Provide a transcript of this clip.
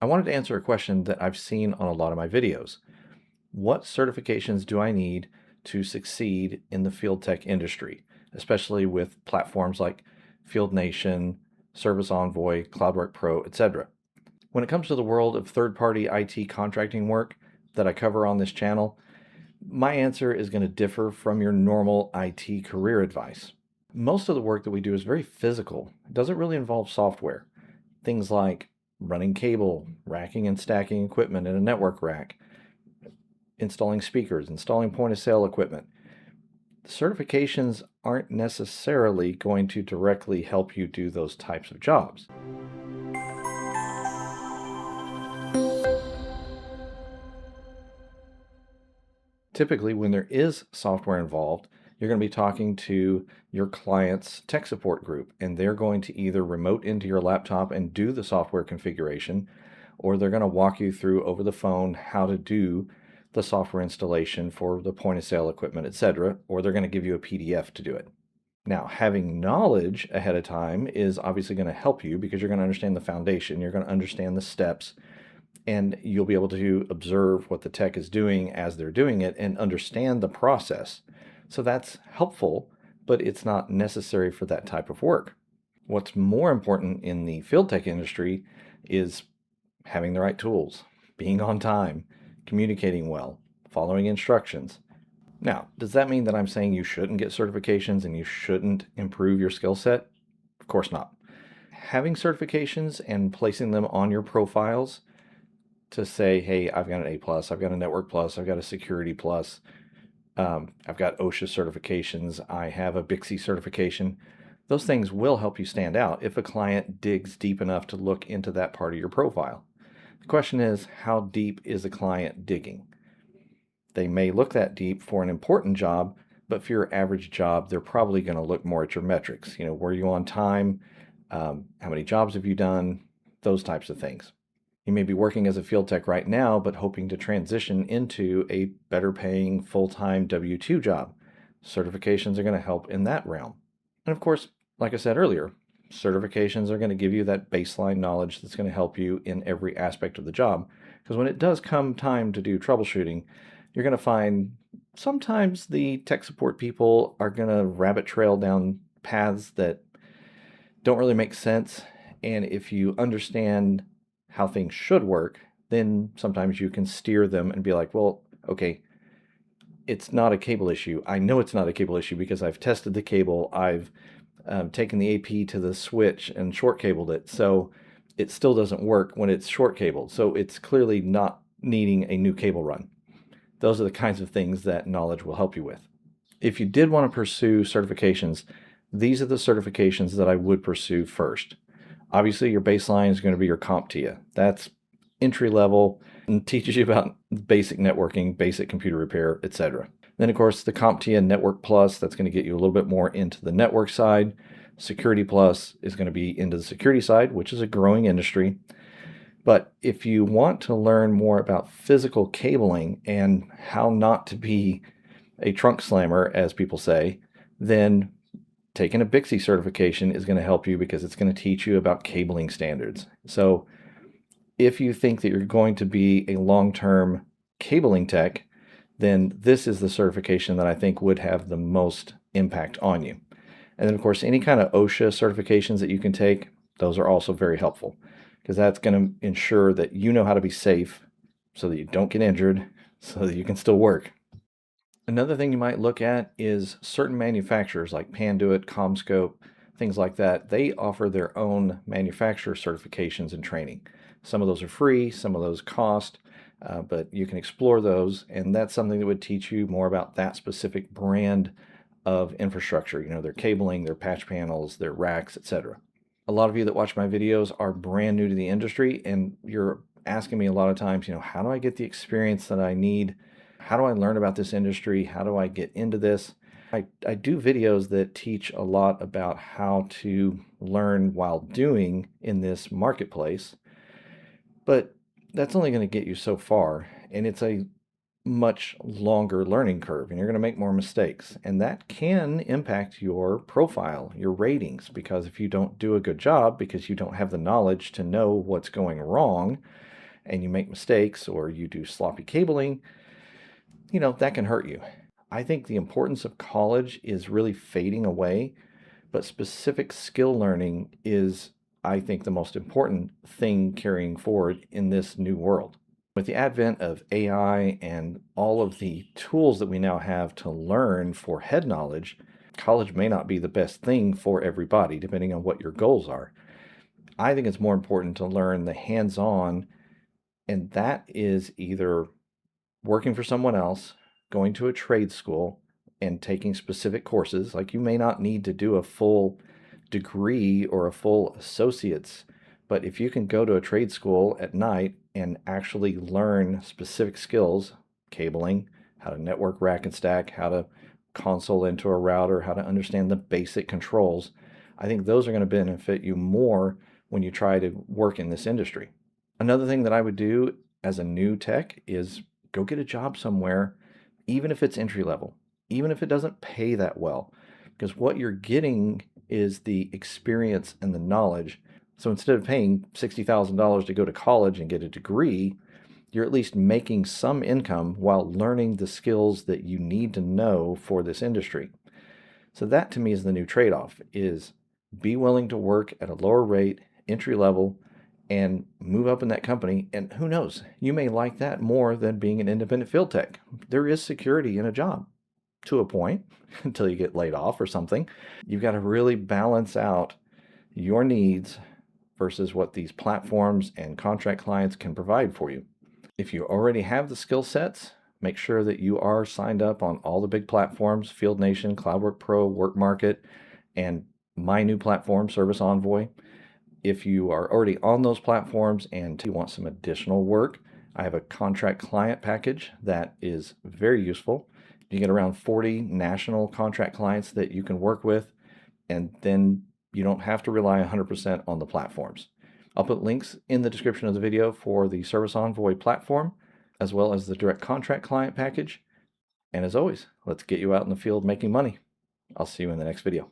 I wanted to answer a question that I've seen on a lot of my videos. What certifications do I need to succeed in the field tech industry, especially with platforms like Field Nation, Service Envoy, Cloudwork Pro, etc.? When it comes to the world of third-party IT contracting work that I cover on this channel, my answer is going to differ from your normal IT career advice. Most of the work that we do is very physical. It doesn't really involve software. Things like running cable, racking and stacking equipment in a network rack, installing speakers, installing point of sale equipment. Certifications aren't necessarily going to directly help you do those types of jobs. Typically, when there is software involved, you're going to be talking to your client's tech support group, and they're going to either remote into your laptop and do the software configuration, or they're going to walk you through over the phone how to do the software installation for the point of sale equipment, etc., or they're going to give you a PDF to do it. Now, having knowledge ahead of time is obviously going to help you because you're going to understand the foundation, you're going to understand the steps, and you'll be able to observe what the tech is doing as they're doing it and understand the process. So that's helpful, but it's not necessary for that type of work. What's more important in the field tech industry is having the right tools, being on time, communicating well, following instructions. Now, does that mean that I'm saying you shouldn't get certifications and you shouldn't improve your skill set? Of course not. Having certifications and placing them on your profiles to say, hey, I've got an A+, I've got a Network Plus, I've got a Security Plus, I've got OSHA certifications, I have a BICSI certification. Those things will help you stand out if a client digs deep enough to look into that part of your profile. The question is, how deep is a client digging? They may look that deep for an important job, but for your average job, they're probably going to look more at your metrics. You know, were you on time? How many jobs have you done? Those types of things. You may be working as a field tech right now, but hoping to transition into a better paying full-time W-2 job. Certifications are going to help in that realm. And of course, like I said earlier, certifications are going to give you that baseline knowledge that's going to help you in every aspect of the job. Because when it does come time to do troubleshooting, you're going to find sometimes the tech support people are going to rabbit trail down paths that don't really make sense. And if you understand how things should work, then sometimes you can steer them and be like, well, okay, it's not a cable issue. I know it's not a cable issue because I've tested the cable. I've taken the AP to the switch and short cabled it. So it still doesn't work when it's short cabled. So it's clearly not needing a new cable run. Those are the kinds of things that knowledge will help you with. If you did want to pursue certifications, these are the certifications that I would pursue first. Obviously, your baseline is going to be your CompTIA. That's entry level and teaches you about basic networking, basic computer repair, etc. Then, of course, the CompTIA Network Plus, that's going to get you a little bit more into the network side. Security Plus is going to be into the security side, which is a growing industry. But if you want to learn more about physical cabling and how not to be a trunk slammer, as people say, then taking a BICSI certification is going to help you because it's going to teach you about cabling standards. So if you think that you're going to be a long-term cabling tech, then this is the certification that I think would have the most impact on you. And then, of course, any kind of OSHA certifications that you can take, those are also very helpful because that's going to ensure that you know how to be safe so that you don't get injured, so that you can still work. Another thing you might look at is certain manufacturers like Panduit, CommScope, things like that. They offer their own manufacturer certifications and training. Some of those are free, some of those cost, but you can explore those, and that's something that would teach you more about that specific brand of infrastructure, you know, their cabling, their patch panels, their racks, etc. A lot of you that watch my videos are brand new to the industry, and you're asking me a lot of times, you know, how do I get the experience that I need? How do I learn about this industry? How do I get into this? I do videos that teach a lot about how to learn while doing in this marketplace, but that's only going to get you so far. And it's a much longer learning curve and you're going to make more mistakes. And that can impact your profile, your ratings, because if you don't do a good job because you don't have the knowledge to know what's going wrong and you make mistakes or you do sloppy cabling, that can hurt you. I think the importance of college is really fading away, but specific skill learning is, I think, the most important thing carrying forward in this new world. With the advent of AI and all of the tools that we now have to learn for head knowledge, college may not be the best thing for everybody, depending on what your goals are. I think it's more important to learn the hands-on, and that is either working for someone else, going to a trade school, and taking specific courses. Like, you may not need to do a full degree or a full associate's, but if you can go to a trade school at night and actually learn specific skills, cabling, how to network rack and stack, how to console into a router, how to understand the basic controls, I think those are going to benefit you more when you try to work in this industry. Another thing that I would do as a new tech is go get a job somewhere, even if it's entry level, even if it doesn't pay that well, because what you're getting is the experience and the knowledge. So instead of paying $60,000 to go to college and get a degree, you're at least making some income while learning the skills that you need to know for this industry. So that to me is the new trade-off, is be willing to work at a lower rate, entry level, and move up in that company. And who knows, you may like that more than being an independent field tech. There is security in a job to a point until you get laid off or something. You've got to really balance out your needs versus what these platforms and contract clients can provide for you. If you already have the skill sets, make sure that you are signed up on all the big platforms, Field Nation, Cloudwork Pro, workmarket, and my new platform, Service Envoy. If you are already on those platforms and you want some additional work, I have a contract client package that is very useful. You get around 40 national contract clients that you can work with, and then you don't have to rely 100% on the platforms. I'll put links in the description of the video for the Service Envoy platform, as well as the direct contract client package. And as always, let's get you out in the field making money. I'll see you in the next video.